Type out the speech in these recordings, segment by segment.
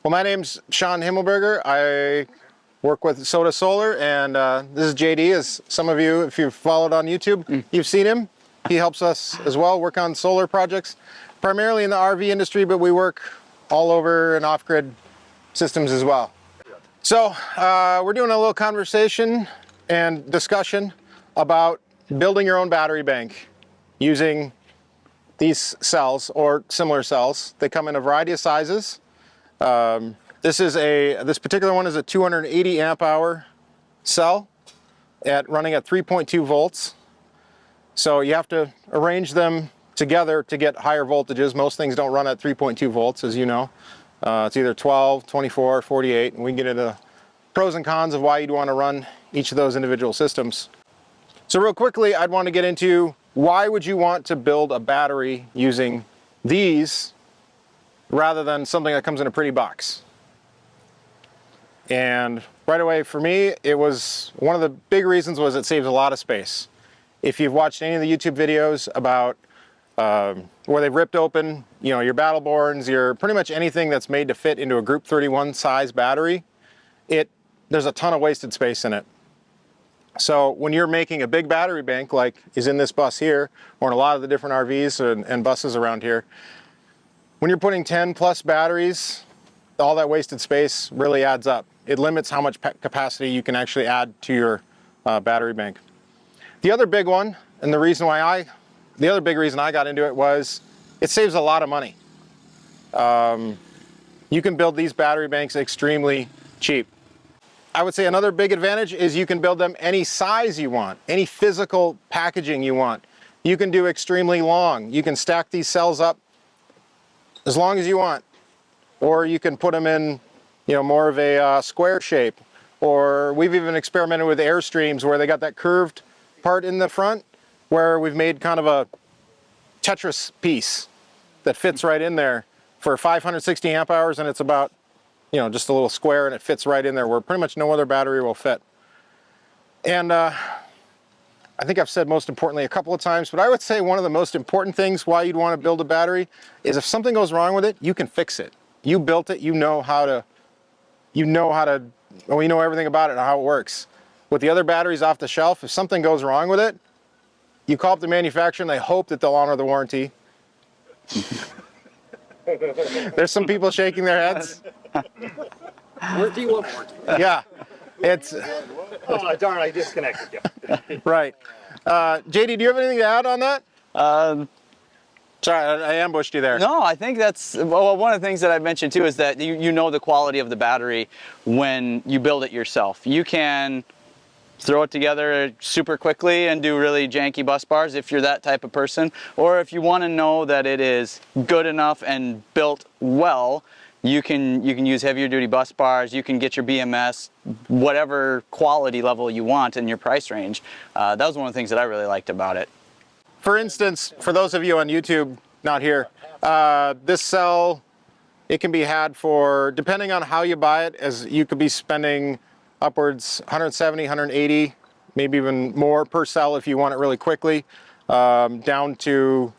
Well, my name's Sean Himmelberger. I work with Soda Solar, and this is JD. As some of you, if you've followed on YouTube, you've seen him. He helps us as well work on solar projects, primarily in the RV industry, but we work all over and off-grid systems as well. So we're doing a little conversation and discussion about building your own battery bank using these cells or similar cells. They come in a variety of sizes. This particular one is a 280 amp hour cell running at 3.2 volts. So you have to arrange them together to get higher voltages. Most things don't run at 3.2 volts, as you know. It's either 12, 24, 48, and we can get into pros and cons of why you'd want to run each of those individual systems. So real quickly, I'd want to get into why would you want to build a battery using these rather than something that comes in a pretty box. And right away for me, it was one of the big reasons was it saves a lot of space. If you've watched any of the YouTube videos about where they've ripped open, your battle borns, your pretty much anything that's made to fit into a Group 31 size battery, there's a ton of wasted space in it. So when you're making a big battery bank, like is in this bus here, or in a lot of the different RVs and buses around here, when you're putting 10 plus batteries, all that wasted space really adds up. It limits how much capacity you can actually add to your battery bank. The other big one, and the other big reason I got into it was it saves a lot of money. You can build these battery banks extremely cheap. I would say another big advantage is you can build them any size you want, any physical packaging you want. You can do extremely long. You can stack these cells up as long as you want. Or you can put them in, more of a square shape. Or we've even experimented with Airstreams where they got that curved part in the front where we've made kind of a Tetris piece that fits right in there for 560 amp hours, and it's about just a little square, and it fits right in there where pretty much no other battery will fit. And I think I've said most importantly a couple of times, but I would say one of the most important things why you'd want to build a battery is if something goes wrong with it, you can fix it. You built it, you know everything about it and how it works. With the other batteries off the shelf, if something goes wrong with it, you call up the manufacturer and they hope that they'll honor the warranty. There's some people shaking their heads. Warranty, what warranty? Yeah, it's... Oh, darn, I disconnected you. Right. JD, do you have anything to add on that? Sorry, I ambushed you there. No, I think that's, well, one of the things that I mentioned too is that you know the quality of the battery when you build it yourself. You can throw it together super quickly and do really janky bus bars if you're that type of person. Or if you want to know that it is good enough and built well, you can use heavier duty bus bars, you can get your BMS, whatever quality level you want in your price range. That was one of the things that I really liked about it. For instance, for those of you on YouTube, not here, this cell, it can be had for, depending on how you buy it, as you could be spending upwards 170, 180, maybe even more per cell if you want it really quickly, down to,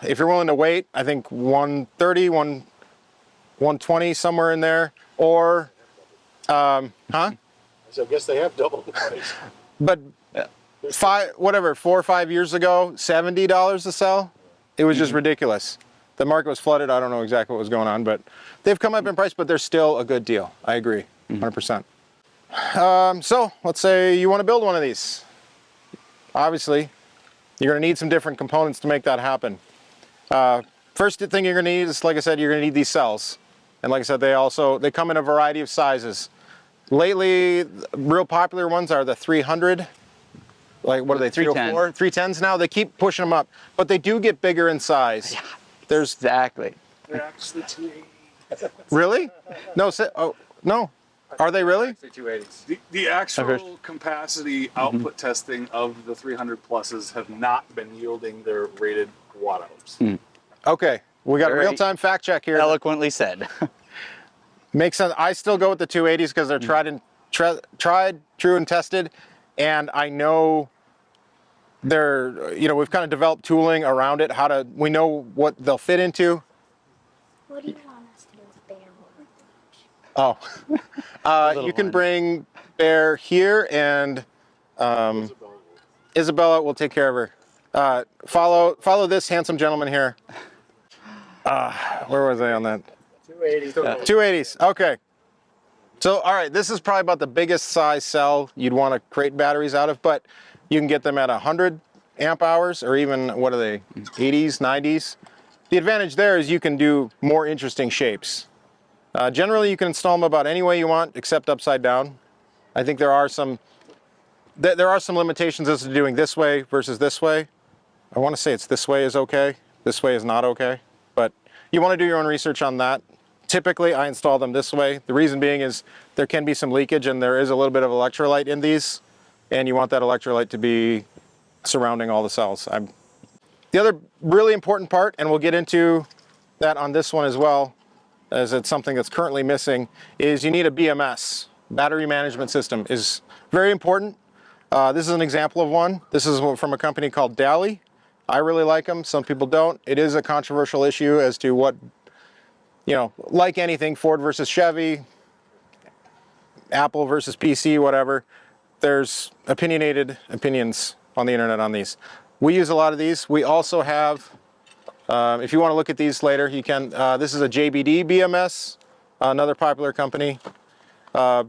if you're willing to wait, I think 130, 120, somewhere in there, or, So I guess they have double the price. But 4 or 5 years ago, $70 a cell, it was just ridiculous. The market was flooded. I don't know exactly what was going on, but they've come up in price, but they're still a good deal. I agree, 100%. So let's say you want to build one of these. Obviously, you're going to need some different components to make that happen. First thing you're going to need is, like I said, you're going to need these cells. And like I said, they come in a variety of sizes. Lately, real popular ones are the 300. Like, what are they, 304? 310s now? They keep pushing them up, but they do get bigger in size. Yeah, there's exactly. They're actually 280. Really? No, no. Are they really? Actually 280s. The actual capacity output testing of the 300 pluses have not been yielding their rated watt hours. Okay, we got a Very real-time fact check here. Eloquently said. Makes sense. I still go with the 280s because they're tried, true, and tested, and I know they're, we've kind of developed tooling around it, we know what they'll fit into. What do you want us to do with bare wood? Oh, you can one. bring Bear here, and Isabella will take care of her. Follow this handsome gentleman here. Where was I on that? 280. 280s. Okay. So, all right, this is probably about the biggest size cell you'd want to create batteries out of, but you can get them at 100 amp hours, or even, what are they, 80s, 90s. The advantage there is you can do more interesting shapes. Generally, you can install them about any way you want, except upside down. I think there are some limitations as to doing this way versus this way. I want to say it's this way is okay, this way is not okay, but you want to do your own research on that. Typically, I install them this way. The reason being is there can be some leakage, and there is a little bit of electrolyte in these, and you want that electrolyte to be surrounding all the cells. The other really important part, and we'll get into that on this one as well, as it's something that's currently missing, is you need a BMS. Battery management system is very important. This is an example of one. This is from a company called Dali. I really like them. Some people don't. It is a controversial issue as to what, like anything, Ford versus Chevy, Apple versus PC, whatever. There's opinionated opinions on the internet on these. We use a lot of these. We also have, if you want to look at these later, you can. This is a JBD BMS, another popular company. So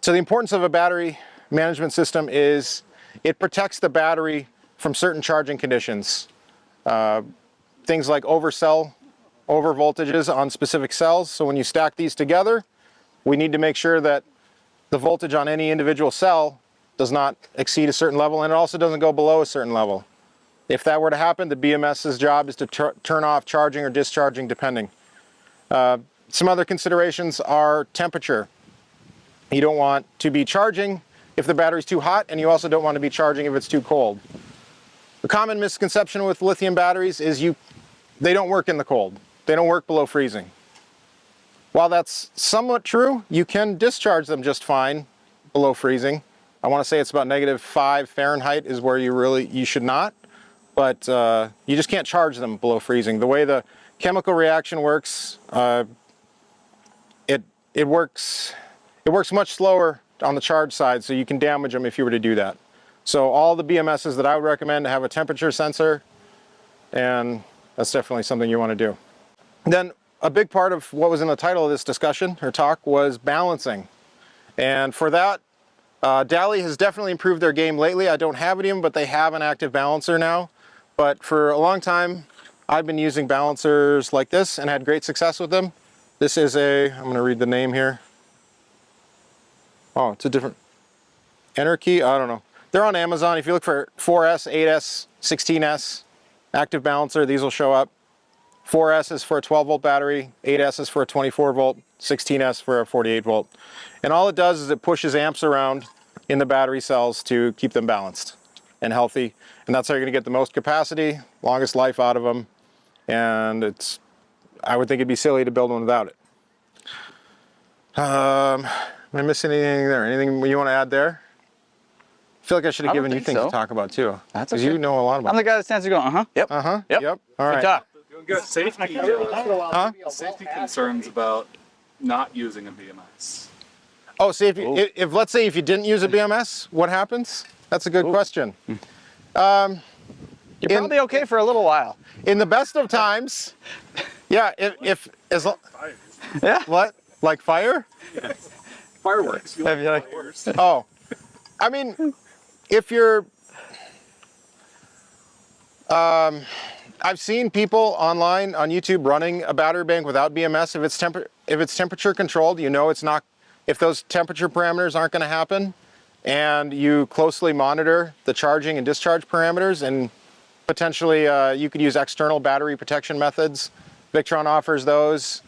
the importance of a battery management system is it protects the battery from certain charging conditions. Things like over voltages on specific cells. So when you stack these together, we need to make sure that the voltage on any individual cell does not exceed a certain level, and it also doesn't go below a certain level. If that were to happen, the BMS's job is to turn off charging or discharging depending. Some other considerations are temperature. You don't want to be charging if the battery's too hot, and you also don't want to be charging if it's too cold. The common misconception with lithium batteries is they don't work in the cold. They don't work below freezing. While that's somewhat true, you can discharge them just fine below freezing. I want to say it's about -5 Fahrenheit is where you should not, but you just can't charge them below freezing. The way the chemical reaction works, it works much slower on the charge side, so you can damage them if you were to do that. So all the BMSs that I would recommend have a temperature sensor, and that's definitely something you want to do. Then a big part of what was in the title of this discussion or talk was balancing. And for that, Dali has definitely improved their game lately. I don't have it even, but they have an active balancer now. But for a long time, I've been using balancers like this and had great success with them. This is I'm going to read the name here. Oh, it's a different Energy. I don't know. They're on Amazon. If you look for 4S, 8S, 16S, active balancer, these will show up. 4S is for a 12 volt battery, 8S is for a 24 volt, 16S for a 48 volt. And all it does is it pushes amps around in the battery cells to keep them balanced and healthy. And that's how you're going to get the most capacity, longest life out of them. And I would think it'd be silly to build one without it. Am I missing anything there? Anything you want to add there? I feel like I should have given you things to talk about too. That's because okay. you know a lot about it. I'm the guy that stands there going, yep. Yep. All right. Good talk. Good safety, safety concerns about not using a BMS. Oh, see, if let's say if you didn't use a BMS, what happens? That's a good question. You're probably okay for a little while. In the best of times, yeah. Yeah. What? Like fire? Yes. Fireworks. Oh, I mean, if you're, I've seen people online on YouTube running a battery bank without BMS. If it's temperature controlled, you know it's not. If those temperature parameters aren't going to happen, and you closely monitor the charging and discharge parameters, and potentially you could use external battery protection methods. Victron offers those.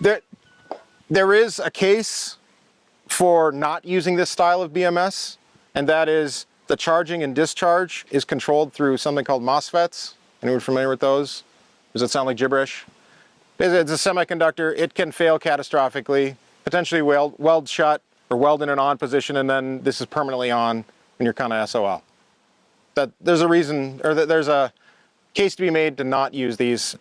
There is a case for not using this style of BMS, and that is the charging and discharge is controlled through something called MOSFETs. Anyone familiar with those? Does it sound like gibberish? It's a semiconductor. It can fail catastrophically, potentially weld shut or weld in an on position, and then this is permanently on and you're kind of SOL. There's a reason, or there's a case to be made to not use these.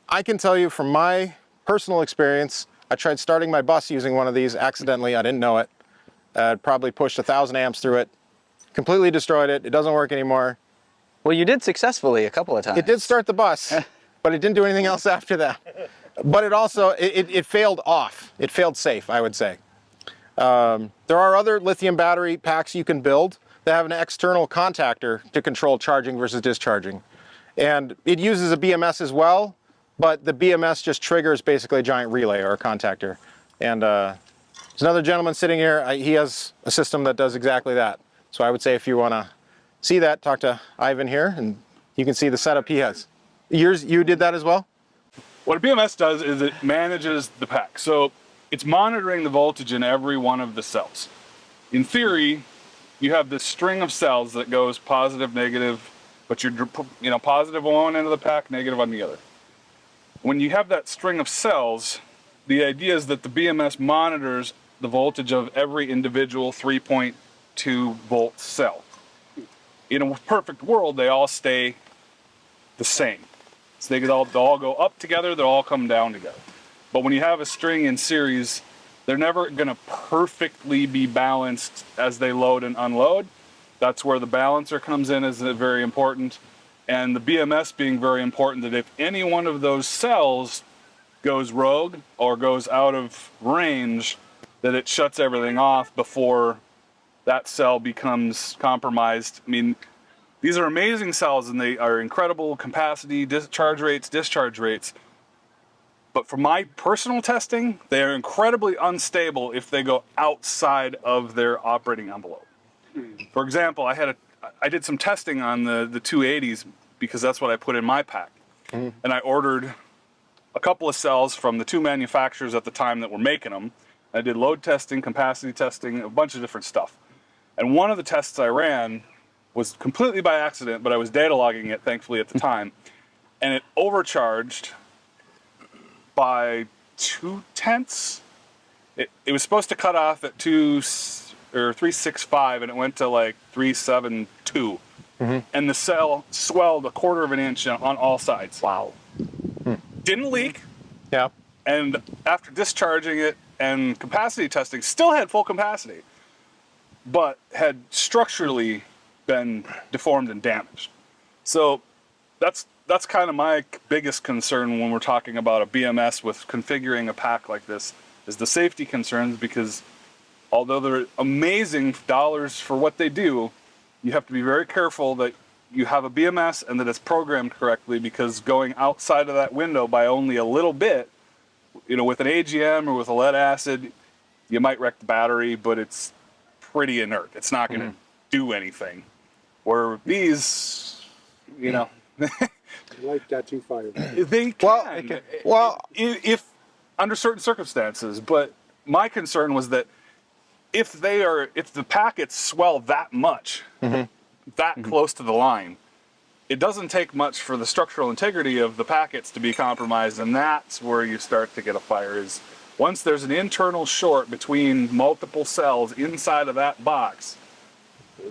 I can tell you from my personal experience, I tried starting my bus using one of these accidentally. I didn't know it. Probably pushed 1,000 amps through it. Completely destroyed it. It doesn't work anymore. Well, you did successfully a couple of times. It did start the bus, but it didn't do anything else after that. But it also, it failed off. It failed safe, I would say. There are other lithium battery packs you can build that have an external contactor to control charging versus discharging. And it uses a BMS as well, but the BMS just triggers basically a giant relay or a contactor. And there's another gentleman sitting here. He has a system that does exactly that. So I would say if you want to see that, talk to Ivan here, and you can see the setup he has. You did that as well? What a BMS does is it manages the pack. So it's monitoring the voltage in every one of the cells. In theory, you have this string of cells that goes positive, negative, but you're positive on one end of the pack, negative on the other. When you have that string of cells, the idea is that the BMS monitors the voltage of every individual 3.2 volt cell. In a perfect world, they all stay the same. So they'll all go up together, they'll all come down together. But when you have a string in series, they're never going to perfectly be balanced as they load and unload. That's where the balancer comes in, is very important. And the BMS being very important, that if any one of those cells goes rogue or goes out of range, that it shuts everything off before that cell becomes compromised. I mean, these are amazing cells and they are incredible capacity, discharge rates. But for my personal testing, they are incredibly unstable if they go outside of their operating envelope. For example, I did some testing on the 280s because that's what I put in my pack. And I ordered a couple of cells from the two manufacturers at the time that were making them. I did load testing, capacity testing, a bunch of different stuff. And one of the tests I ran was completely by accident, but I was data logging it, thankfully, at the time. And it overcharged by 0.2. It was supposed to cut off at 365, and it went to like 372. And the cell swelled 1/4 of an inch on all sides. Wow. Didn't leak. Yeah. And after discharging it and capacity testing, still had full capacity, but had structurally been deformed and damaged. So that's kind of my biggest concern when we're talking about a BMS with configuring a pack like this, is the safety concerns, because although they're amazing dollars for what they do, you have to be very careful that you have a BMS and that it's programmed correctly, because going outside of that window by only a little bit, with an AGM or with a lead acid, you might wreck the battery, but it's pretty inert. It's not going to do anything. Where these, Light got too fired. they can. Well, if under certain circumstances, but my concern was that if the packets swell that much, that close to the line, it doesn't take much for the structural integrity of the packets to be compromised, and that's where you start to get a fire. Is once there's an internal short between multiple cells inside of that box,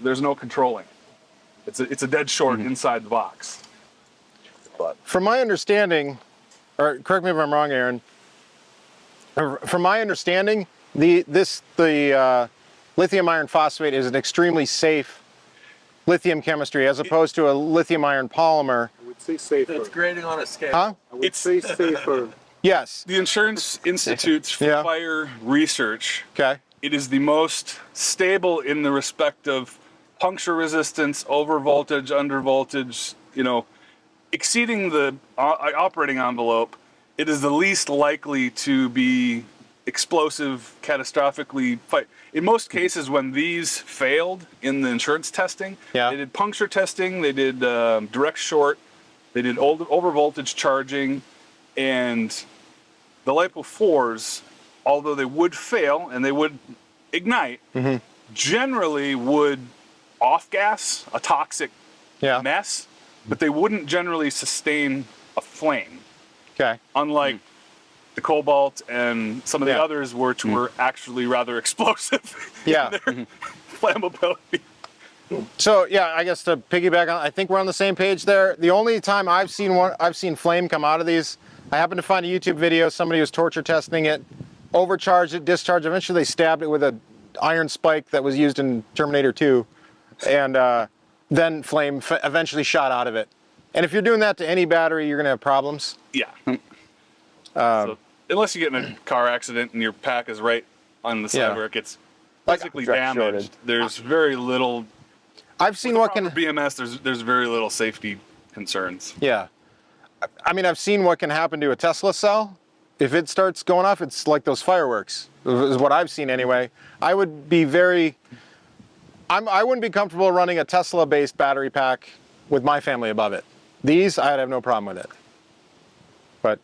there's no controlling. It's a dead short inside the box. But from my understanding, or correct me if I'm wrong, Aaron, from my understanding, the lithium iron phosphate is an extremely safe lithium chemistry as opposed to a lithium iron polymer. I would say safer. It's grading on a scale. Huh? I would say safer. Yes. the Insurance Institute's Yeah. fire research, Okay. it is the most stable in the respect of puncture resistance, over voltage, under voltage, exceeding the operating envelope. It is the least likely to be explosive, catastrophically fight. In most cases, when these failed in the insurance testing, Yeah. they did puncture testing, they did direct short, they did over voltage charging, and the LiPo 4s, although they would fail and they would ignite, generally would off-gas a toxic Yeah. mess, but they wouldn't generally sustain a flame, Okay. unlike the cobalt and some of the Yeah. others, which were actually rather explosive Yeah. in their flammability. So yeah, I guess to piggyback on, I think we're on the same page there. The only time I've seen flame come out of these, I happened to find a YouTube video. Somebody was torture testing it overcharged it, discharged. Eventually they stabbed it with an iron spike that was used in Terminator 2, and then flame eventually shot out of it. And if you're doing that to any battery, you're going to have problems. Yeah. So, unless you get in a car accident and your pack is right on the side Yeah. where it gets Like, physically direct damaged, shorted. there's very little. I've seen what can. BMS, there's very little safety concerns. Yeah. I mean, I've seen what can happen to a Tesla cell. If it starts going off, it's like those fireworks, is what I've seen anyway. I would be I wouldn't be comfortable running a Tesla-based battery pack with my family above it. These, I'd have no problem with it. But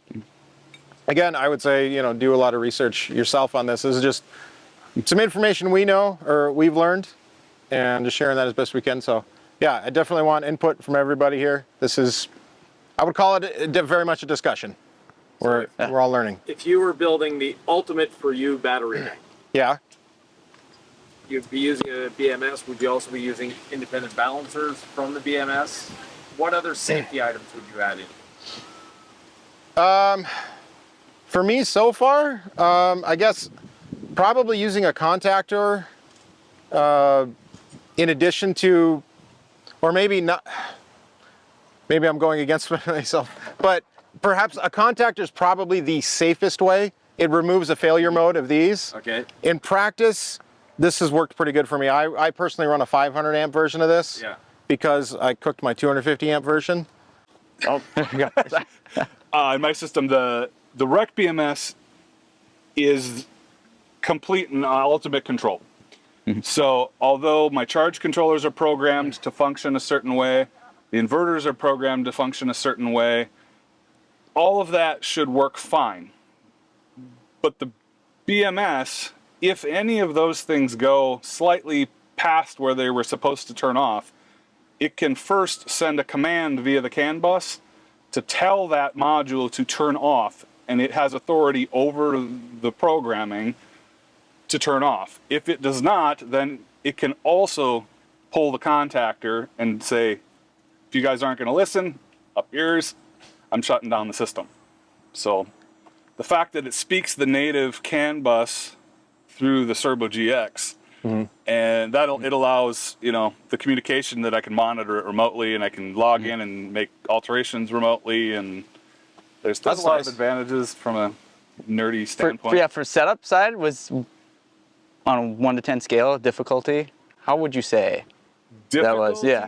again, I would say, do a lot of research yourself on this. This is just some information we know or we've learned, and just sharing that as best we can. So yeah, I definitely want input from everybody here. This is, I would call it very much a discussion. We're all learning. If you were building the ultimate for you battery bank, Yeah. you'd be using a BMS. Would you also be using independent balancers from the BMS? What other safety items would you add in? For me so far, I guess probably using a contactor in addition to, or maybe not, maybe I'm going against myself, but perhaps a contactor is probably the safest way. It removes the failure mode of these. Okay. In practice, this has worked pretty good for me. I personally run a 500 amp version of this because I cooked my 250 amp version. Oh, there you go. In my system, the Rec BMS is complete and ultimate control. So although my charge controllers are programmed to function a certain way, the inverters are programmed to function a certain way, all of that should work fine. But the BMS, if any of those things go slightly past where they were supposed to turn off, it can first send a command via the CAN bus to tell that module to turn off, and it has authority over the programming to turn off. If it does not, then it can also pull the contactor and say, if you guys aren't going to listen, up yours, I'm shutting down the system. So the fact that it speaks the native CAN bus through the Serbo GX, and it allows the communication that I can monitor it remotely, and I can log in and make alterations remotely, and there's a lot of advantages from a nerdy standpoint. For setup side, was on a 1 to 10 scale difficulty. How would you say that was? Yeah,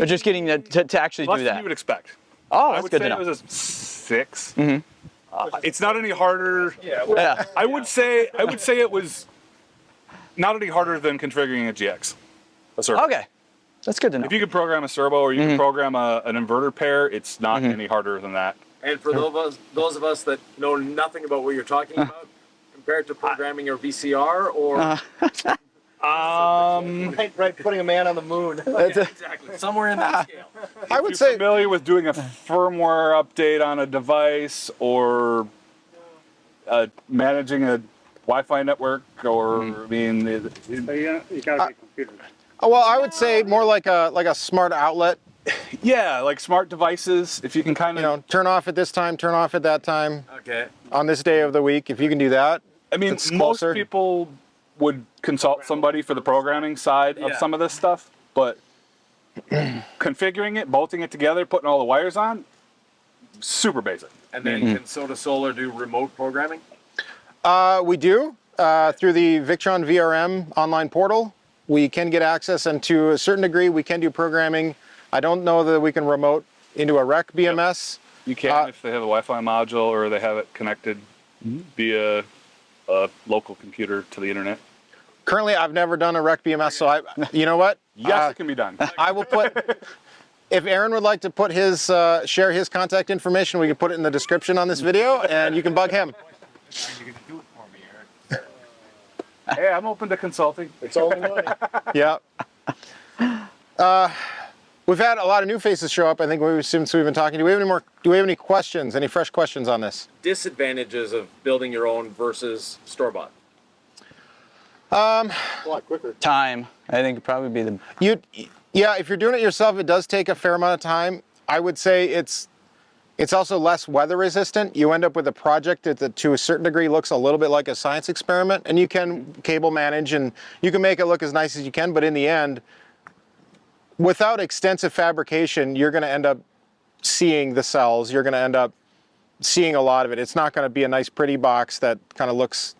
or just getting to actually Less do than that. you would expect. Oh, I that's would good say to it know. was a 6. It's not any harder. Yeah. I would say it was not any harder than configuring a GX. A servo. Okay, that's good to know. If you can program a servo or you can program an inverter pair, it's not any harder than that. And for those of us that know nothing about what you're talking about, compared to programming your VCR or Right, putting a man on the moon. exactly somewhere in that scale. I would If say you're familiar with doing a firmware update on a device or managing a Wi-Fi network, or You gotta be computer. well, I would say more like a smart outlet. yeah, like smart devices. If you can kind of, Turn off at this time, turn off at that time Okay. on this day of the week. If you can do that, I mean, it's most closer. people would consult somebody for the programming side of some of this stuff, but configuring it, bolting it together, putting all the wires on, super basic. And then can Soda Solar do remote programming? We do through the Victron VRM online portal. We can get access, and to a certain degree, we can do programming. I don't know that we can remote into a Rec BMS. You can if they have a Wi-Fi module or they have it connected via a local computer to the internet. Currently, I've never done a Rec BMS, so you know what? Yes, it can be done. I will put. If Aaron would like to put his share his contact information, we can put it in the description on this video, and you can bug him. Hey, I'm open to consulting. It's only money. Yeah. We've had a lot of new faces show up. I think since we've been talking. Do we have any questions? Any fresh questions on this? Disadvantages of building your own versus store-bought. A lot quicker. Time, I think, would probably be the. Yeah, if you're doing it yourself, it does take a fair amount of time. I would say it's It's also less weather resistant. You end up with a project that to a certain degree looks a little bit like a science experiment, and you can cable manage and you can make it look as nice as you can, but in the end, without extensive fabrication, you're going to end up seeing the cells. You're going to end up seeing a lot of it. It's not going to be a nice pretty box that kind of looks,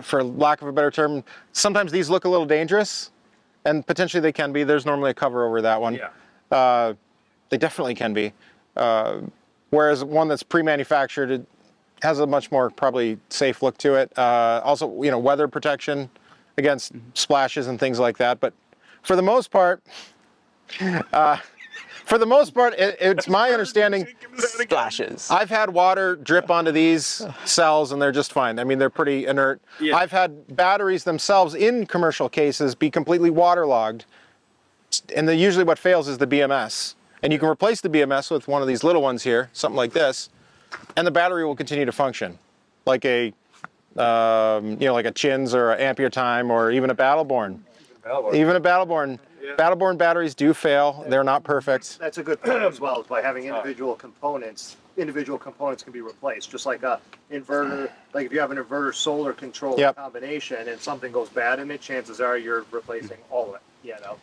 for lack of a better term, sometimes these look a little dangerous, and potentially they can be. There's normally a cover over that one. Yeah. They definitely can be. Whereas one that's pre-manufactured, it has a much more probably safe look to it. Also, you know, weather protection against splashes and things like that. But for the most part, it's my understanding. Splashes. I've had water drip onto these cells and they're just fine. I mean, they're pretty inert. Yeah. I've had batteries themselves in commercial cases be completely waterlogged. And usually what fails is the BMS. And you can replace the BMS with one of these little ones here, something like this, and the battery will continue to function, like a, like a Chins or an Ampere Time or even a Battleborn. Even a Battleborn. Yeah. Battleborn batteries do fail. They're not perfect. That's a good point as well, is by having individual components can be replaced, just like a inverter. Like if you have an inverter solar control Yep. combination and something goes bad in it, chances are you're replacing all of it. You know.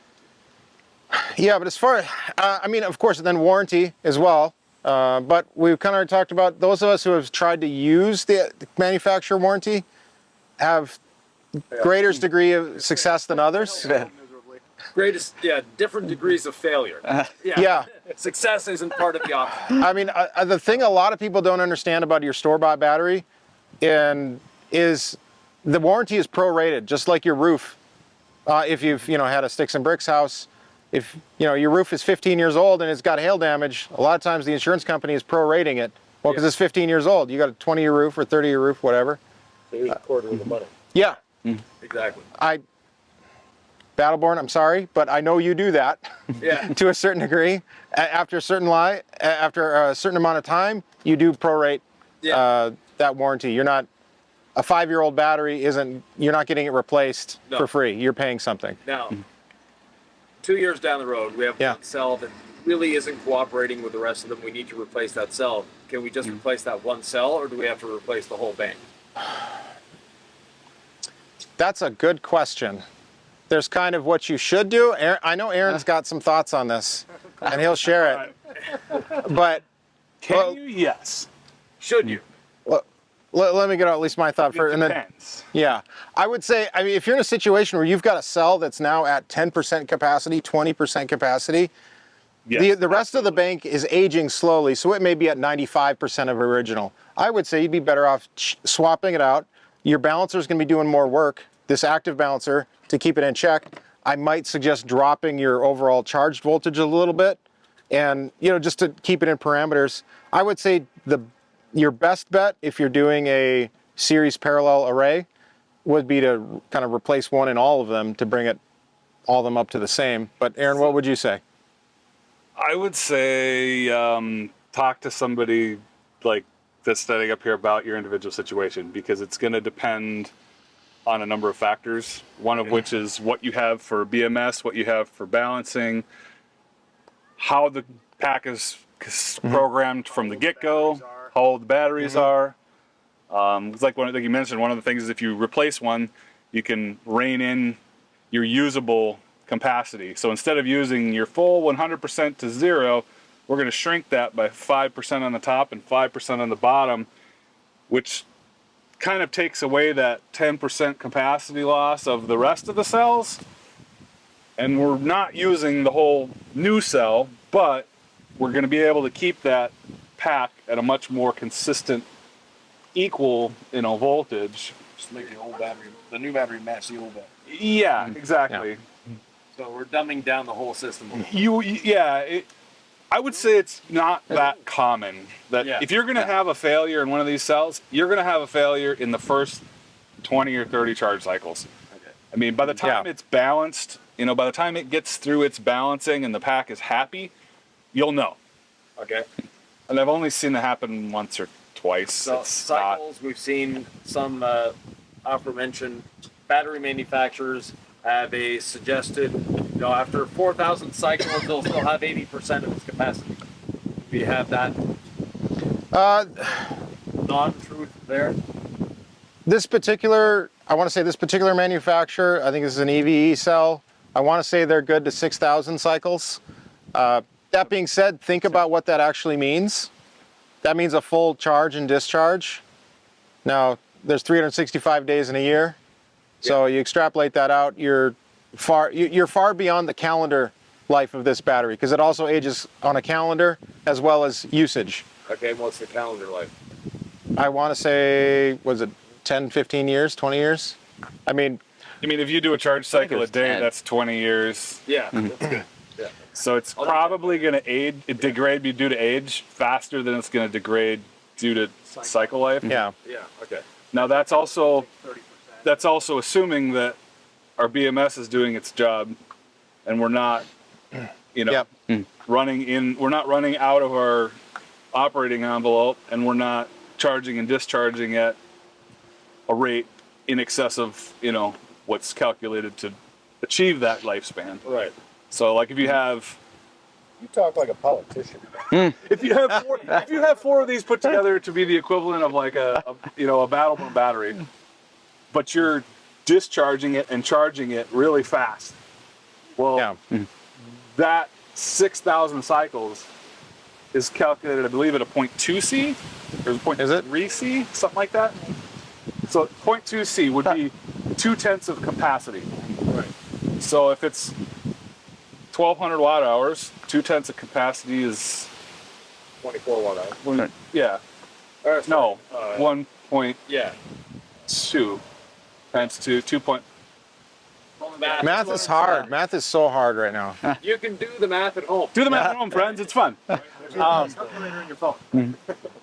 Yeah, but as far, I mean, of course, then warranty as well. But we've kind of talked about those of us who have tried to use the manufacturer warranty have greater degree of success than others. Greatest, different degrees of failure. Yeah. Success isn't part of the option. I mean, the thing a lot of people don't understand about your store-bought battery is the warranty is prorated, just like your roof. If you've had a sticks and bricks house, if your roof is 15 years old and it's got hail damage, a lot of times the insurance company is prorating it. Well, because it's 15 years old, you got a 20-year roof or 30-year roof, whatever. So you quarter of the money. Yeah, Exactly. Battleborn, I'm sorry, but I know you do that. Yeah. To a certain degree. After a certain amount of time, you do prorate that warranty. You're not a 5-year-old battery you're not getting it replaced for free. You're paying something. Now, 2 years down the road, we have one cell that really isn't cooperating with the rest of them. We need to replace that cell. Can we just replace that one cell, or do we have to replace the whole bank? That's a good question. There's kind of what you should do. I know Aaron's got some thoughts on this, and he'll share it. But Can you? Yes. Should you? let me get at least my thought It first. And then, depends. yeah, I would say, I mean, if you're in a situation where you've got a cell that's now at 10% capacity, 20% capacity, Yes. the rest of the bank is aging slowly, so it may be at 95% of original. I would say you'd be better off swapping it out. Your balancer's going to be doing more work, this active balancer, to keep it in check. I might suggest dropping your overall charged voltage a little bit, and just to keep it in parameters. I would say your best bet, if you're doing a series parallel array, would be to kind of replace one in all of them to bring all of them up to the same. But Aaron, what would you say? I would say talk to somebody like that's studying up here about your individual situation, because it's going to depend on a number of factors, one of which is what you have for BMS, what you have for balancing, how the pack is programmed from the get-go, how old the batteries are. It's like you mentioned, one of the things is if you replace one, you can rein in your usable capacity. So instead of using your full 100% to zero, we're going to shrink that by 5% on the top and 5% on the bottom, which kind of takes away that 10% capacity loss of the rest of the cells. And we're not using the whole new cell, but we're going to be able to keep that pack at a much more consistent, equal, voltage. Just make the new battery match the old battery. Yeah, exactly. Yeah. So we're dumbing down the whole system. I would say it's not that common that if you're going to have a failure in one of these cells, you're going to have a failure in the first 20 or 30 charge cycles. Okay. I mean, by the time it's balanced, by the time it gets through its balancing and the pack is happy, you'll know. Okay. And I've only seen it happen once or twice. So cycles, we've seen some aforementioned battery manufacturers have a suggested, after 4,000 cycles, they'll still have 80% of its capacity. We have that Non-truth there. This particular, I want to say this particular manufacturer, I think this is an EVE cell. I want to say they're good to 6,000 cycles. That being said, think about what that actually means. That means a full charge and discharge. Now, there's 365 days in a year. So you extrapolate that out, you're far beyond the calendar life of this battery, because it also ages on a calendar as well as usage. Okay, and what's the calendar like? I want to say, was it 10, 15 years, 20 years? I mean, if you do a charge cycle a was day, 10. that's 20 years. Yeah, that's good. Yeah. So it's probably going to degrade due to age faster than it's going to degrade due to cycle life. yeah. Yeah. Okay. Now that's also assuming that our BMS is doing its job, and we're not, Yep. we're not running out of our operating envelope, and we're not charging and discharging at a rate in excess of what's calculated to achieve that lifespan. Right. So like if you have You talk like a politician. if you have four of these put together to be the equivalent of like a battle battery, but you're discharging it and charging it really fast. Well, Yeah. that 6,000 cycles is calculated, I believe, at a 0.2 C or Is it? 0.3 C, something like that. So 0.2 C would be 2/10 of capacity. Right. So if it's 1,200 watt hours, 2/10 of capacity is 24 watt hour. yeah. No, 1.2 Yeah. times 2 point. Math is hard. Math is so hard right now. You can do the math at home. Do the math at home, friends. It's fun. Calculator in your phone.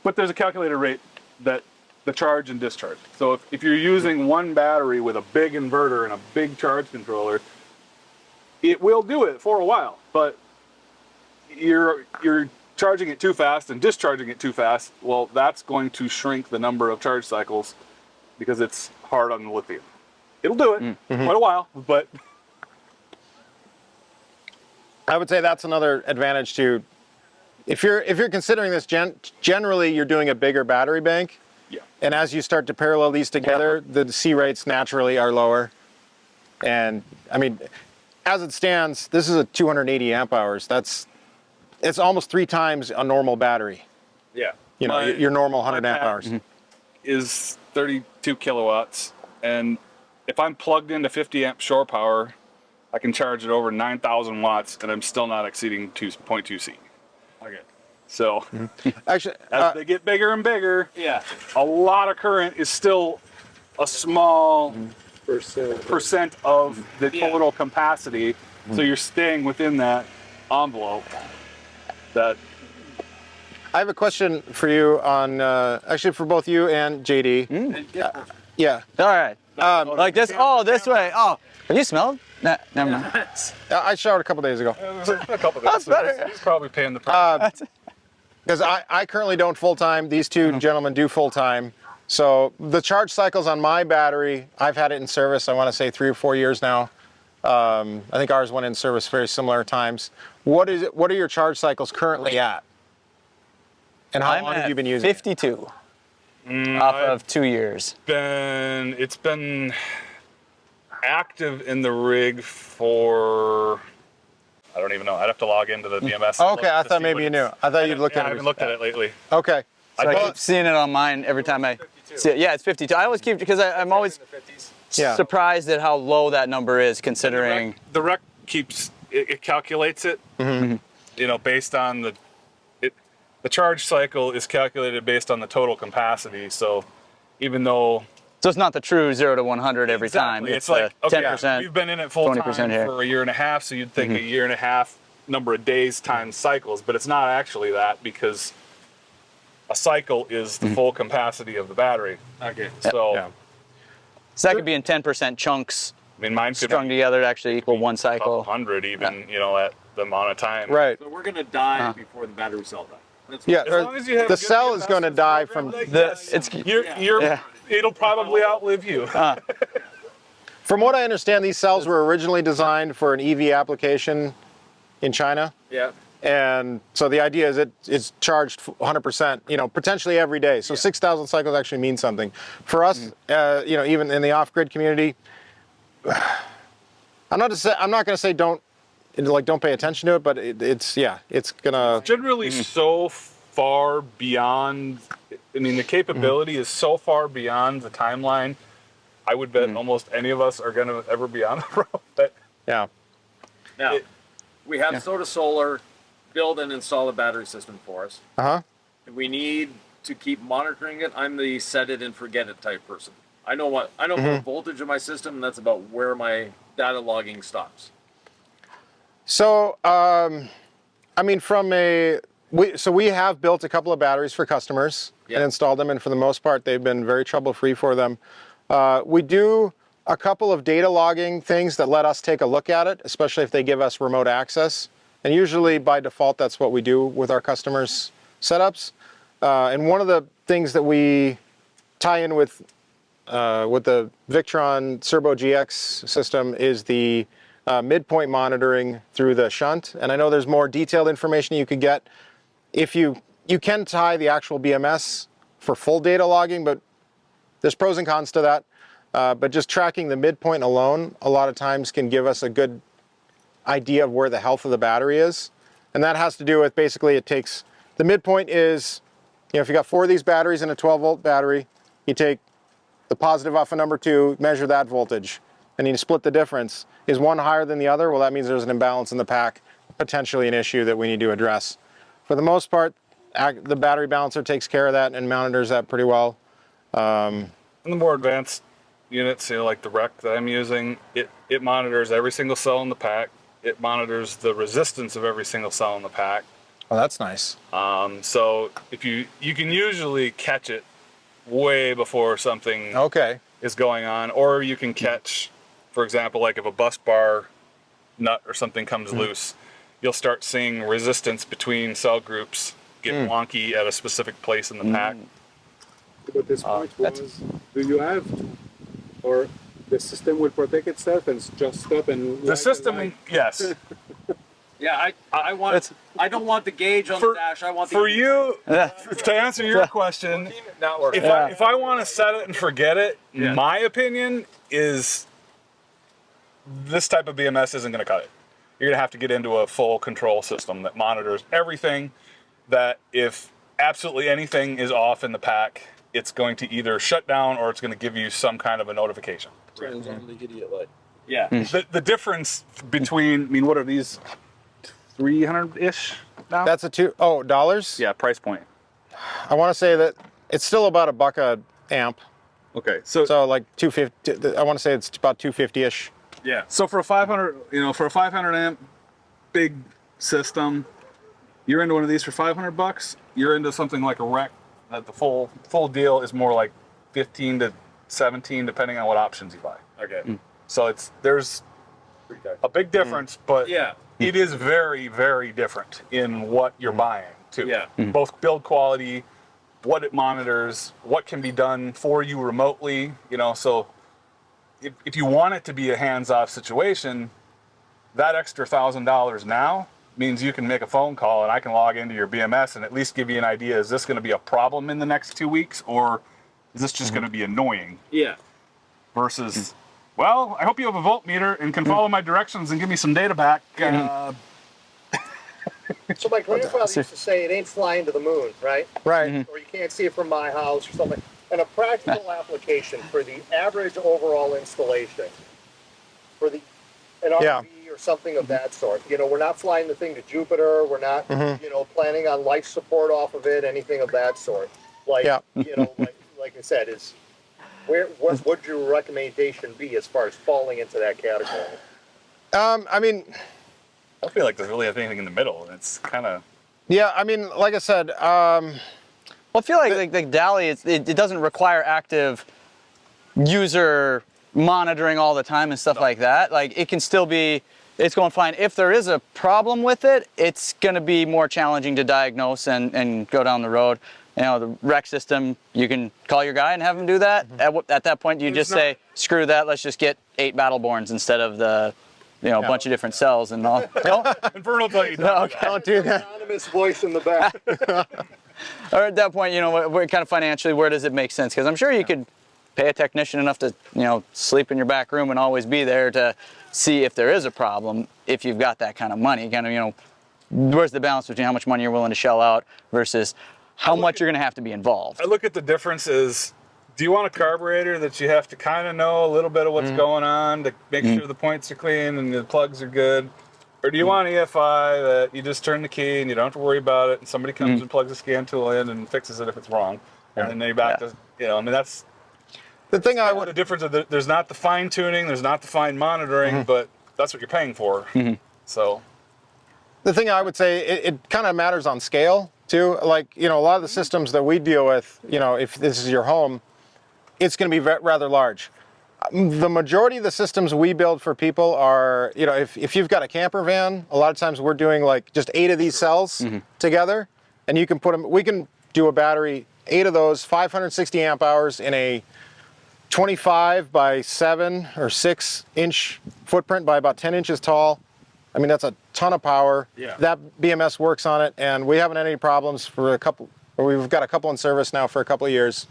But there's a calculator rate that the charge and discharge. So if you're using one battery with a big inverter and a big charge controller, it will do it for a while, but you're charging it too fast and discharging it too fast. Well, that's going to shrink the number of charge cycles because it's hard on the lithium. It'll do it quite a while, but I would say that's another advantage too. If you're considering this, generally you're doing a bigger battery bank. yeah. And as you start to parallel these together, the C rates naturally are lower. And I mean, as it stands, this is a 280 amp hours. It's almost 3 times a normal battery. Yeah. Your normal 100 amp pack hours. is 32 kilowatts, and if I'm plugged into 50 amp shore power, I can charge it over 9,000 watts, and I'm still not exceeding 0.2 C. Okay. So Actually, as they get bigger and bigger, Yeah. a lot of current is still a small percent of the total capacity. So you're staying within that envelope. That I have a question for you on, actually for both you and JD. Yeah. All right. Like this. Oh, this way. Oh, have you smelled? Nah, never mind. I showered a couple days ago. a couple of That's better. He's probably paying the price. Because I currently don't full-time. These two gentlemen do full-time. So the charge cycles on my battery, I've had it in service, I want to say 3 or 4 years now. I think ours went in service very similar times. What are your charge cycles currently at? And how long have you been using it? 52 off of 2 years. It's been active in the rig for, I don't even know. I'd have to log into the BMS. Okay, I thought maybe you knew. I thought you'd looked I at it. haven't looked at it lately. Okay. So I keep seeing it on mine every time I see it. Yeah, it's 52. I always keep, because I'm always Yeah. surprised at how low that number is considering. The rec keeps it calculates it. Based on the charge cycle is calculated based on the total capacity. So even though So it's not the true 0 to 100 every time. It's like, okay, 10%. we've been in it full 20% time here. for a year and a half, so you'd think a year and a half number of days times cycles, but it's not actually that because a cycle is the full capacity of the battery. Okay. So, Yeah. So that could be in 10% chunks I mean, mine could strung be together to actually equal one a cycle. 100 even, at the amount of time. Right. So we're gonna die before the battery cell dies. That's Yeah. As long as you have The a good cell is going to BMS die program from like The, this, it's you're it'll probably outlive you. From what I understand, these cells were originally designed for an EV application in China. yeah. And so the idea is it's charged 100%, you know, potentially every day. So 6,000 cycles actually means something. For us, you know, even in the off-grid community, I'm not going to say don't pay attention to it, but it's gonna. Generally so far beyond, I mean, the capability is so far beyond the timeline. I would bet almost any of us are going to ever be on the road. But Yeah. Now, we have Soda Solar build and install a battery system for us. If we need to keep monitoring it, I'm the set it and forget it type person. I know the voltage of my system, and that's about where my data logging stops. So, I mean, we have built a couple of batteries for customers and installed them, and for the most part, they've been very trouble-free for them. We do a couple of data logging things that let us take a look at it, especially if they give us remote access. And usually, by default, that's what we do with our customers' setups. And one of the things that we tie in with the Victron Serbo GX system is the midpoint monitoring through the shunt. And I know there's more detailed information you could get. If you can tie the actual BMS for full data logging, but there's pros and cons to that. But just tracking the midpoint alone, a lot of times can give us a good idea of where the health of the battery is. And that has to do with basically the midpoint is, you know, if you got 4 of these batteries in a 12-volt battery, you take the positive off of number 2, measure that voltage, and you split the difference. Is one higher than the other? Well, that means there's an imbalance in the pack, potentially an issue that we need to address. For the most part, the battery balancer takes care of that and monitors that pretty well. in the more advanced units, you know, like the rec that I'm using, it monitors every single cell in the pack. It monitors the resistance of every single cell in the pack. Oh, that's nice. So if you can usually catch it way before something is going on, or you can catch, for example, like if a bus bar nut or something comes loose, you'll start seeing resistance between cell groups get wonky at a specific place in the pack. But this point was, do you have to, or the system will protect itself and just stop and The system, yes. Yeah, I don't want the gauge on the dash. I want the For you, to answer your question, if I want to set it and forget it, my opinion is this type of BMS isn't going to cut it. You're going to have to get into a full control system that monitors everything, that if absolutely anything is off in the pack, it's going to either shut down or it's going to give you some kind of a notification. turns on the idiot light. Yeah. The difference between, I mean, what are these, 300-ish now? That's $dollars? Yeah, price point. I want to say that it's still about $1 a amp. Okay, so like 250. I want to say it's about 250-ish. yeah, so for a 500, for a 500 amp big system, you're into one of these for $500. You're into something like a rec that the full deal is more like 15 to 17, depending on what options you buy. Okay. So there's a big difference, but Yeah. it is very, very different in what you're buying too. Yeah. Both build quality, what it monitors, what can be done for you remotely. So if you want it to be a hands-off situation, that extra $1,000 now means you can make a phone call and I can log into your BMS and at least give you an idea, is this going to be a problem in the next 2 weeks, or is this just going to be annoying? Yeah. Versus, well, I hope you have a voltmeter and can follow my directions and give me some data back. So my grandfather used to say it ain't flying to the moon, right? Right. Or you can't see it from my house or something. And a practical application for the average overall installation, for an RV or something of that sort. We're not flying the thing to Jupiter. We're not, planning on life support off of it, anything of that sort. Like I said, what would your recommendation be as far as falling into that category? I mean, I don't feel like there's really anything in the middle. It's kind of... yeah, I mean, like I said, Well, I feel like DALI, it doesn't require active user monitoring all the time and stuff like that. Like, it can still be, it's going fine. If there is a problem with it, it's going to be more challenging to diagnose and go down the road. The rec system, you can call your guy and have him do that. At that point, you just say, screw that, let's just get 8 Battleborns instead of the a bunch of different cells and all. No? And Vern will tell you. No, okay. Don't do that. Anonymous voice in the back. Or at that point, what kind of financially, where does it make sense? Because I'm sure you could pay a technician enough to, sleep in your back room and always be there to see if there is a problem if you've got that kind of money. Kind of, where's the balance between how much money you're willing to shell out versus how much you're going to have to be involved? I look at the difference is, do you want a carburetor that you have to kind of know a little bit of what's going on to make sure the points are clean and the plugs are good? Or do you want an EFI that you just turn the key and you don't have to worry about it and somebody comes and plugs a scan tool in and fixes it if it's wrong? And then you're back to, that's The thing I the would, difference. There's not the fine tuning, there's not the fine monitoring, but that's what you're paying for. So the thing I would say, it kind of matters on scale too. Like, a lot of the systems that we deal with, if this is your home, it's going to be rather large. The majority of the systems we build for people are, if you've got a camper van, a lot of times we're doing like just 8 of these cells together, and you can put them, we can do a battery, 8 of those, 560 amp hours in a 25 by 7 or 6 inch footprint by about 10 inches tall. I mean, that's a ton of power. Yeah. That BMS works on it, and we haven't had any problems for we've got a couple in service now for a couple of years.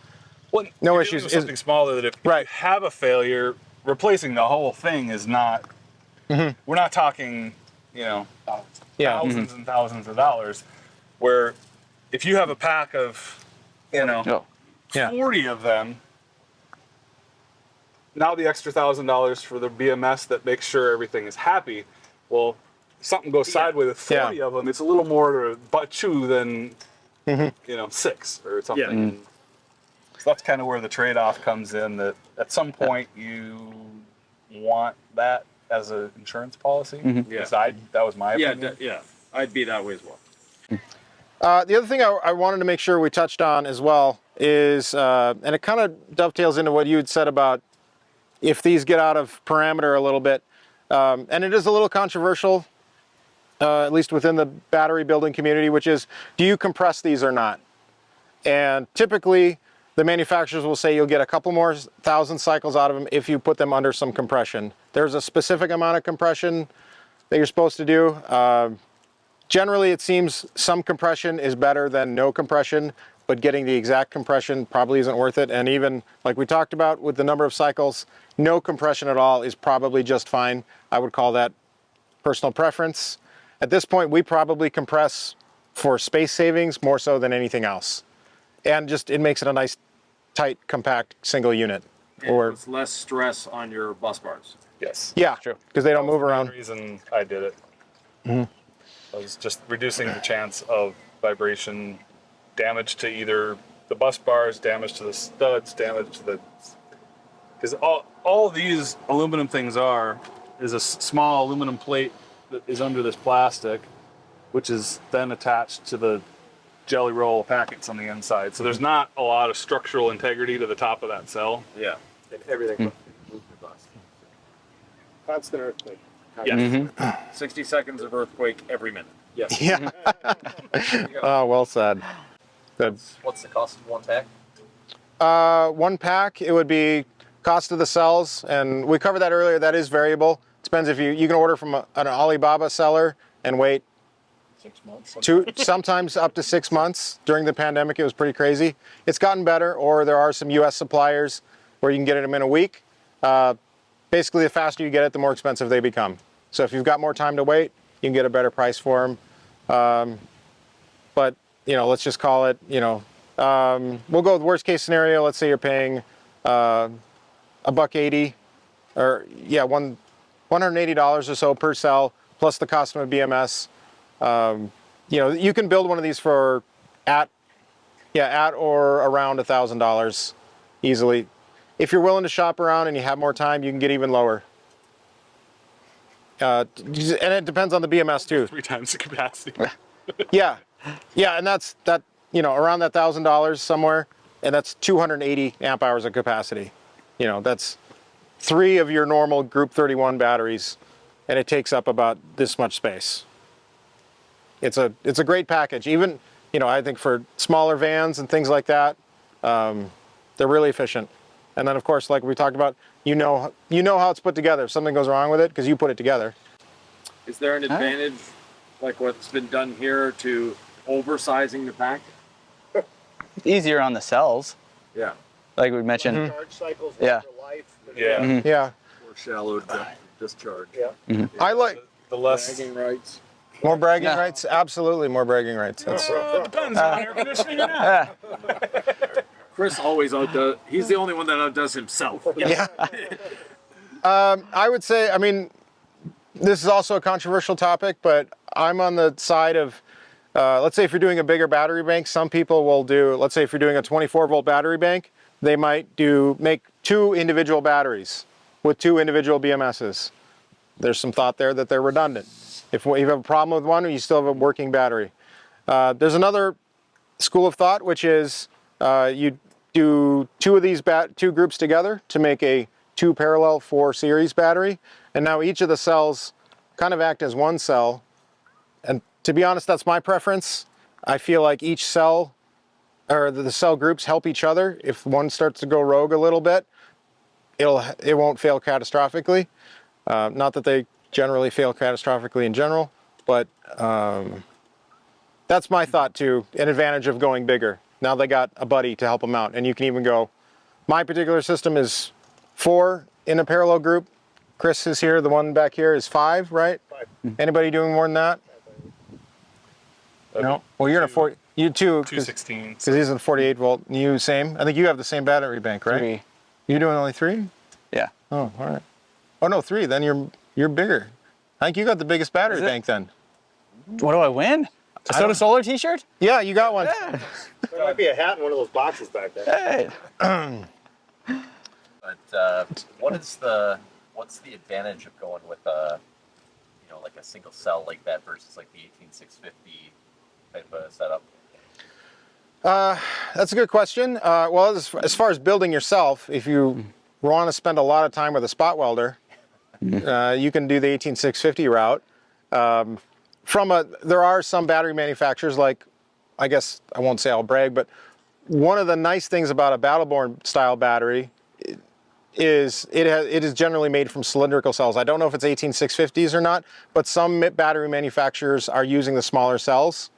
well, No you're issues. dealing with something smaller that if Right. you have a failure, replacing the whole thing is not. We're not talking, thousands and thousands of dollars. Where if you have a pack of, Oh. Yeah. 40 of them. Now the extra $1,000 for the BMS that makes sure everything is happy. Well, if something goes sideways with 40 of them, it's a little more to butt chew than 6 or something. So that's kind of where the trade-off comes in. That at some point you want that as an insurance policy. Yeah. That was my opinion. I'd be that way as well. The other thing I wanted to make sure we touched on as well is, and it kind of dovetails into what you had said about if these get out of parameter a little bit, and it is a little controversial, at least within the battery building community, which is, do you compress these or not? And typically, the manufacturers will say you'll get a couple more 1,000 cycles out of them if you put them under some compression. There's a specific amount of compression that you're supposed to do. Generally, it seems some compression is better than no compression, but getting the exact compression probably isn't worth it. And even like we talked about with the number of cycles, no compression at all is probably just fine. I would call that personal preference. At this point, we probably compress for space savings more so than anything else. And just it makes it a nice, tight, compact single unit. Or it's less stress on your bus bars. Yes. Yeah, True. because they don't move The around. reason I did it. I was just reducing the chance of vibration damage to either the bus bars, damage to the studs, damage to the. Because all these aluminum things is a small aluminum plate that is under this plastic, which is then attached to the jelly roll packets on the inside. So there's not a lot of structural integrity to the top of that cell. Yeah. And everything. Constant earthquake. Yes. 60 seconds of earthquake every minute. Yes. Yeah. Oh, well said. Good. What's the cost of one pack? One pack, it would be cost of the cells, and we covered that earlier. That is variable. Depends if you can order from an Alibaba seller and wait 6 months. sometimes up to 6 months. During the pandemic, it was pretty crazy. It's gotten better, or there are some U.S. suppliers where you can get them in a week. Basically, the faster you get it, the more expensive they become. So if you've got more time to wait, you can get a better price for them. But let's just call it. We'll go with worst case scenario. Let's say you're paying $180, or $180 or so per cell, plus the cost of a BMS. You can build one of these for at or around $1,000 easily. If you're willing to shop around and you have more time, you can get even lower. And it depends on the BMS too. 3 times the capacity. Yeah, and that's around that $1,000 somewhere, and that's 280 amp hours of capacity. That's 3 of your normal Group 31 batteries, and it takes up about this much space. It's a great package. Even I think for smaller vans and things like that, they're really efficient. And then of course, like we talked about, you know how it's put together. If something goes wrong with it, because you put it together. Is there an advantage, like what's been done here, to oversizing the pack? It's easier on the cells, Yeah. like we mentioned. Charge cycles, Yeah. longer life. Yeah. Yeah. Or shallow discharge. Yeah. I like The less Bragging rights. more bragging Yeah. rights. Absolutely more bragging rights. That's, depends on air conditioning. Yeah. Chris always outdoes. He's the only one that outdoes himself. yeah. I would say, I mean, this is also a controversial topic, but I'm on the side of, let's say if you're doing a bigger battery bank, some people will do, let's say if you're doing a 24-volt battery bank, they might make 2 individual batteries with 2 individual BMSs. There's some thought there that they're redundant. If you have a problem with one, you still have a working battery. There's another school of thought, which is you do 2 of these 2 groups together to make a 2 parallel 4 series battery. And now each of the cells kind of act as one cell. And to be honest, that's my preference. I feel like each cell, or the cell groups help each other. If one starts to go rogue a little bit, it won't fail catastrophically. Not that they generally fail catastrophically in general, but that's my thought too, an advantage of going bigger. Now they got a buddy to help them out, and you can even go, my particular system is 4 in a parallel group. Chris is here, the one back here is 5, right? 5. Anybody doing more than that? No? Well, you're in a 40, you too, because 216. he's in a 48 volt, and you same? I think you have the same battery bank, right? 3. You're doing only 3? Yeah. Oh, all right. Oh no, 3, then you're bigger. I think you got the biggest battery Is it? bank then. What do I win? A Soda Solar t-shirt? Yeah, you got one. There might be a hat in one of those boxes back there. Hey. But what's the advantage of going with like a single cell like that versus like the 18650 type of setup? That's a good question. Well, as far as building yourself, if you want to spend a lot of time with a spot welder, you can do the 18650 route. There are some battery manufacturers, like, I guess I won't say I'll brag, but one of the nice things about a Battleborn style battery is it is generally made from cylindrical cells. I don't know if it's 18650s or not, but some battery manufacturers are using the smaller cells.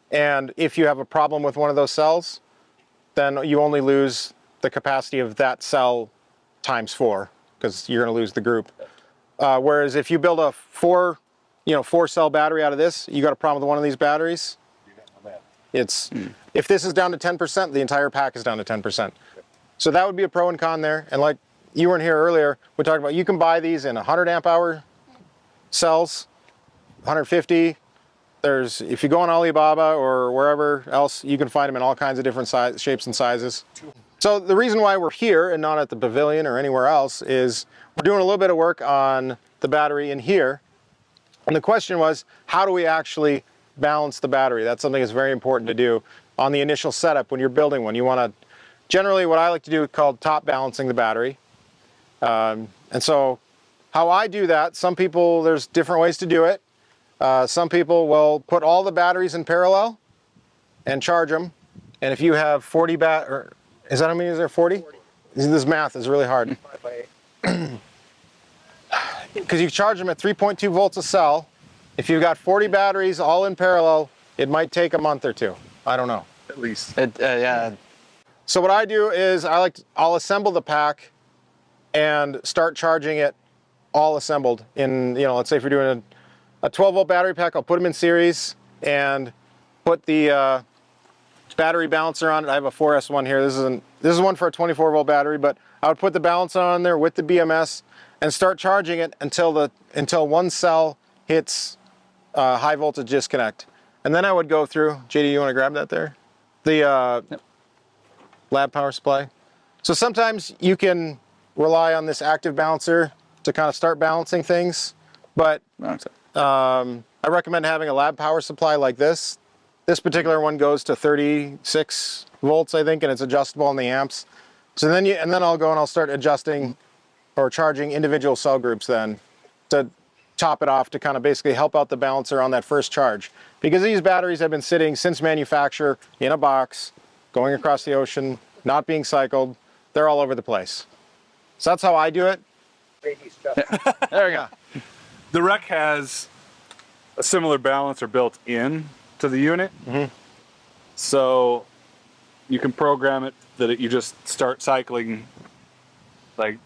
And if you have a problem with one of those cells, then you only lose the capacity of that cell times 4, because you're going to lose the group. Whereas if you build a 4 cell battery out of this, you got a problem with one of these batteries, if this is down to 10%, the entire pack is down to 10%. So that would be a pro and con there. And like you weren't here earlier, we talked about, you can buy these in 100 amp hour cells, 150. If you go on Alibaba or wherever else, you can find them in all kinds of different shapes and sizes. So the reason why we're here and not at the pavilion or anywhere else is we're doing a little bit of work on the battery in here. And the question was, how do we actually balance the battery? That's something that's very important to do on the initial setup when you're building one. You want to, generally what I like to do is called top balancing the battery. And so how I do that, some people, there's different ways to do it. Some people will put all the batteries in parallel and charge them. And if you have 40 is that how many is there, 40? This math is really hard. Because you charge them at 3.2 volts a cell. If you've got 40 batteries all in parallel, it might take a month or 2. I don't know. At least. Yeah. So what I do is I'll assemble the pack and start charging it all assembled in, let's say if you're doing a 12 volt battery pack, I'll put them in series and put the battery balancer on it. I have a 4S1 here. This is one for a 24 volt battery, but I would put the balancer on there with the BMS and start charging it until one cell hits high voltage disconnect. And then I would go through, JD, you want to grab that there? The lab power supply. So sometimes you can rely on this active balancer to kind of start balancing things, but I recommend having a lab power supply like this. This particular one goes to 36 volts, I think, and it's adjustable on the amps. So then I'll go and I'll start adjusting or charging individual cell groups then to top it off to kind of basically help out the balancer on that first charge. Because these batteries have been sitting since manufacture in a box, going across the ocean, not being cycled. they're all over the place. So that's how I do it. Baby's chest. There we go. The Rec has a similar balancer built in to the unit. So you can program it that you just start cycling. Like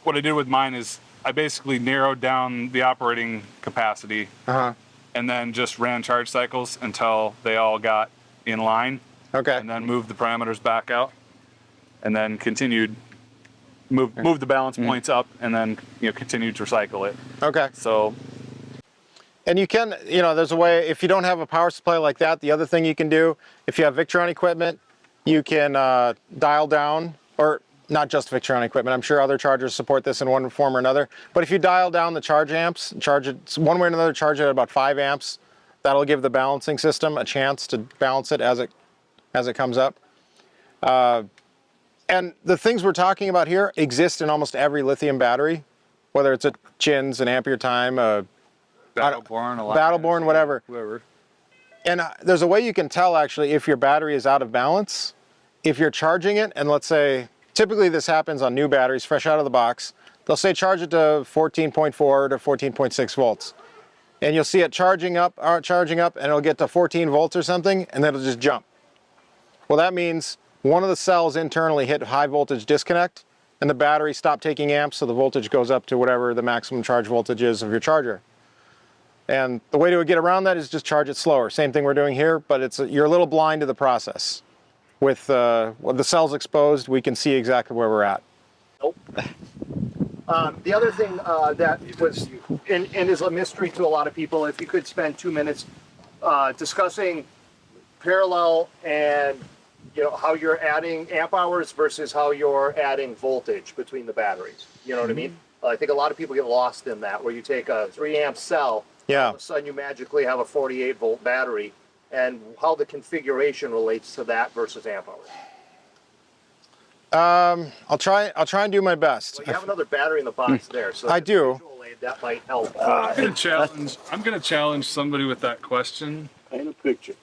what I did with mine is I basically narrowed down the operating capacity and then just ran charge cycles until they all got in line. Okay. And then moved the parameters back out and then continued move the balance points up and then continued to recycle it. Okay. So And you can, there's a way, if you don't have a power supply like that, the other thing you can do, if you have Victron equipment, you can dial down, or not just Victron equipment, I'm sure other chargers support this in one form or another, but if you dial down the charge amps, charge it one way or another, charge it at about 5 amps, that'll give the balancing system a chance to balance it as it comes up. And the things we're talking about here exist in almost every lithium battery, whether it's a Chins, an Ampere Time, Battleborn, whatever. And there's a way you can tell actually if your battery is out of balance. If you're charging it, and let's say, typically this happens on new batteries fresh out of the box, they'll say charge it to 14.4 to 14.6 volts. And you'll see it charging up, and it'll get to 14 volts or something, and then it'll just jump. Well, that means one of the cells internally hit high voltage disconnect, and the battery stopped taking amps, so the voltage goes up to whatever the maximum charge voltage is of your charger. And the way to get around that is just charge it slower. Same thing we're doing here, but you're a little blind to the process. With the cells exposed, we can see exactly where we're at. Nope. The other thing that was and is a mystery to a lot of people, if you could spend 2 minutes discussing parallel and how you're adding amp hours versus how you're adding voltage between the batteries. You know what I mean? I think a lot of people get lost in that, where you take a 3 amp cell, all of a sudden you magically have a 48 volt battery, and how the configuration relates to that versus amp hours. I'll try and do my best. Well, you have another battery in the box there, so I do. visual aid, that might help. I'm gonna challenge somebody with that question. Paint a picture.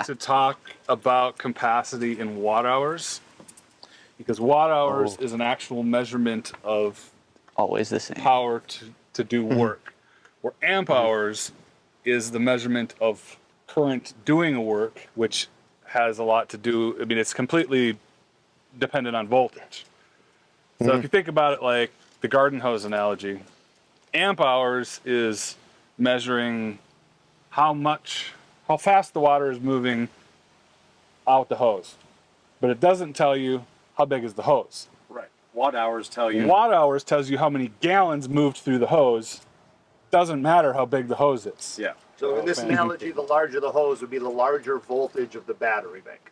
To talk about capacity in watt hours, because watt hours is an actual measurement of Always the same. power to do work, where amp hours is the measurement of current doing a work, which has a lot to do, it's completely dependent on voltage. So if you think about it like the garden hose analogy, amp hours is measuring how fast the water is moving out the hose. But it doesn't tell you how big is the hose. Right. Watt hours tell you. Watt hours tells you how many gallons moved through the hose. Doesn't matter how big the hose is. Yeah. So in this analogy, the larger the hose would be the larger voltage of the battery bank.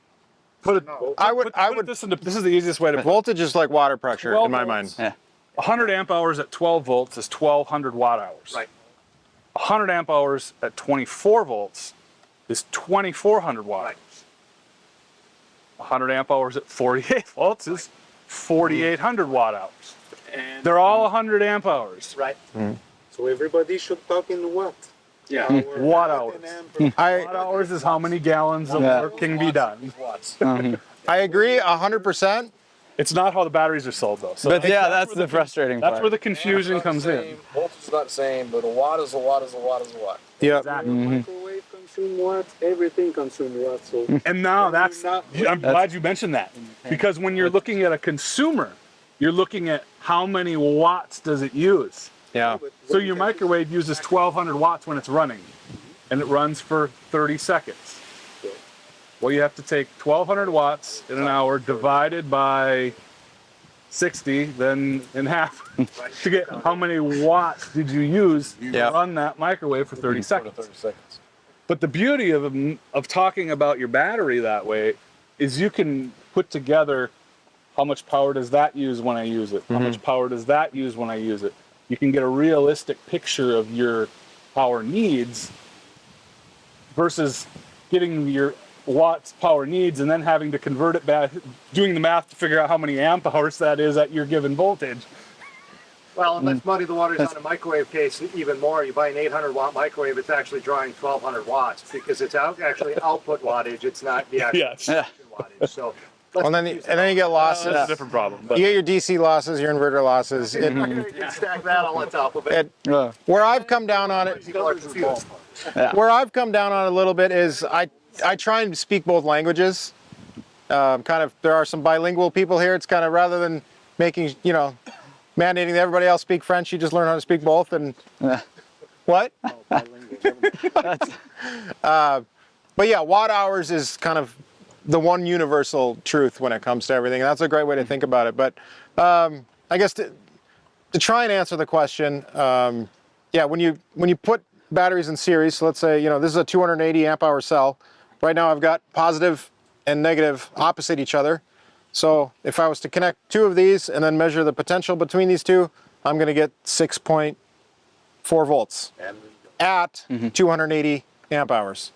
This is the easiest way to put it. Voltage is like water pressure 12 in my volts. mind. Yeah. 100 amp hours at 12 volts is 1200 watt hours. Right. 100 amp hours at 24 volts is 2400 watt hours. 100 amp hours at 48 volts is 4800 watt hours. And They're all 100 amp hours. Right. So everybody should talk in what? yeah. Watt hours. Watt I hours is how many gallons of work can be done. Watts. I agree 100%. It's not how the batteries are sold though. So But yeah, that's the frustrating part. that's where the confusion comes in. Voltage is not the same, but a watt is a watt is a watt is a watt. Yep. Exactly. Microwave consume what? Everything consume what? So And now I'm glad you mentioned that, because when you're looking at a consumer, you're looking at how many watts does it use. Yeah. So your microwave uses 1200 watts when it's running, and it runs for 30 seconds. Well, you have to take 1200 watts in an hour divided by 60, then in half, to get how many watts did you use to run that microwave for 30 seconds. 30 seconds. But the beauty of talking about your battery that way is you can put together how much power does that use when I use it? How much power does that use when I use it? You can get a realistic picture of your power needs versus getting your watts power needs and then having to convert it back, doing the math to figure out how many amp hours that is at your given voltage. Well, and let's muddy the waters on a microwave case even more. You buy an 800 watt microwave, it's actually drawing 1200 watts because it's actually output wattage. It's not the actual Yes. consumption wattage. So Well, and then you get losses. That's a different problem. But You get your DC losses, your inverter losses. You can stack that on top of it. Where I've come down on it, People are confused. where I've come down on it a little bit is I try and speak both languages. Kind of, there are some bilingual people here. It's kind of, rather than making, mandating that everybody else speak French, you just learn how to speak both. And what? But yeah, watt hours is kind of the one universal truth when it comes to everything. And that's a great way to think about it. But I guess to try and answer the question, yeah, when you put batteries in series, so let's say, this is a 280 amp hour cell. Right now I've got positive and negative opposite each other. So if I was to connect two of these and then measure the potential between these two, I'm going to get 6.4 volts at 280 amp hours.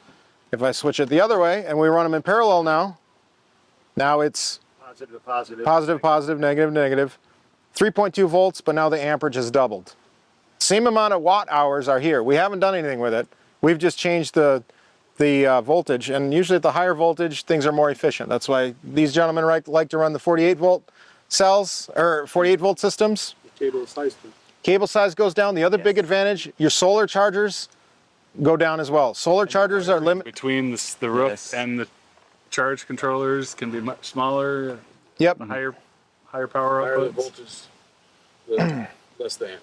If I switch it the other way and we run them in parallel now it's Positive, positive. positive, positive, negative, negative. 3.2 volts, but now the amperage has doubled. Same amount of watt hours are here. We haven't done anything with it. We've just changed the voltage, and usually at the higher voltage, things are more efficient. That's why these gentlemen like to run the 48 volt cells, or 48 volt systems. Cable size too. Cable size goes down. The other big advantage, your solar chargers go down as well. Solar chargers are limited. between the roof Yes. and the charge controllers can be much smaller, Yep. higher power Higher the outputs. voltage, the less the amp.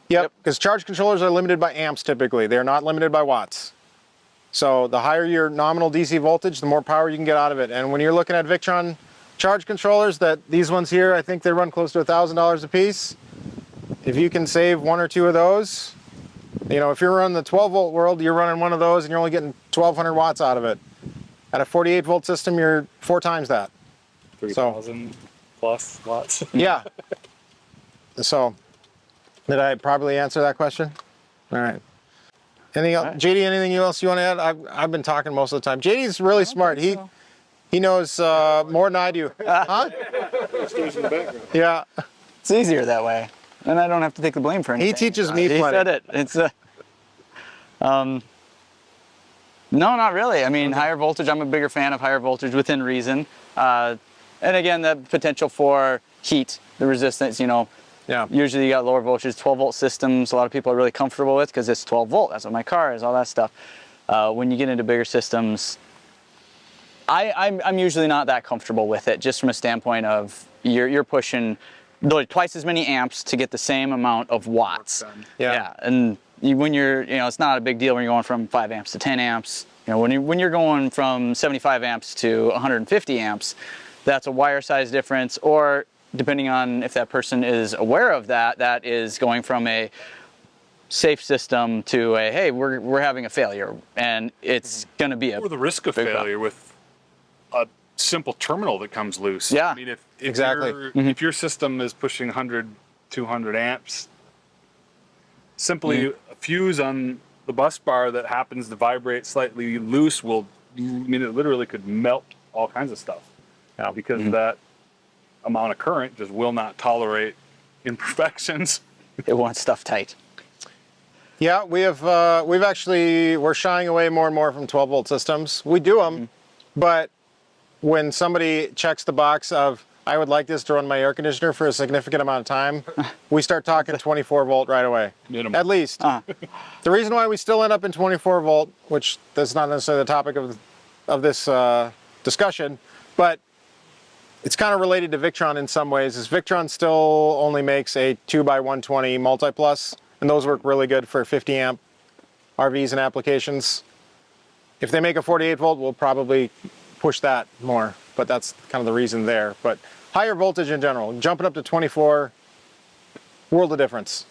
Yep. Because charge controllers are limited by amps typically. They're not limited by watts. So the higher your nominal DC voltage, the more power you can get out of it. And when you're looking at Victron charge controllers, these ones here, I think they run close to $1,000 a piece. If you can save one or two of those, if you're running the 12 volt world, you're running one of those and you're only getting 1,200 watts out of it. At a 48 volt system, you're 4 times that. 3,000 plus watts. Yeah. So, did I probably answer that question? All right. Anything else? JD, anything else you want to add? I've been talking most of the time. JD's really smart. He knows more than I do. Huh? Stays in the background. Yeah. It's easier that way, and I don't have to take the blame for anything. He teaches me He plenty. said it. It's no, not really. I mean, higher voltage. I'm a bigger fan of higher voltage within reason, and again, the potential for heat, the resistance. Yeah. Usually you got lower voltage, 12 volt systems. A lot of people are really comfortable with because it's 12 volt. That's what my car is. All that stuff. When you get into bigger systems, I'm usually not that comfortable with it, just from a standpoint of you're pushing twice as many amps to get the same amount of watts. Yeah. And when you're, it's not a big deal when you're going from 5 amps to 10 amps. When you're going from 75 amps to 150 amps, that's a wire size difference, or depending on if that person is aware of that, that is going from a safe system to a, hey, we're having a failure, and it's going to be Or the risk of big failure with a simple terminal that comes loose. Yeah. I mean, if Exactly. if your system is pushing 100, 200 amps, simply a fuse on the bus bar that happens to vibrate slightly loose it literally could melt all kinds of stuff. Yeah. Because that amount of current just will not tolerate imperfections. It wants stuff tight. Yeah, we're shying away more and more from 12 volt systems. We do them, but when somebody checks the box of, I would like this to run my air conditioner for a significant amount of time, we start talking 24 volt right away. Minimum. At least. The reason why we still end up in 24 volt, which that's not necessarily the topic of this discussion, but it's kind of related to Victron in some ways, is Victron still only makes a 2x120 multi-plus, and those work really good for 50 amp RVs and applications. If they make a 48 volt, we'll probably push that more, but that's kind of the reason there. But higher voltage in general, jumping up to 24, world of difference.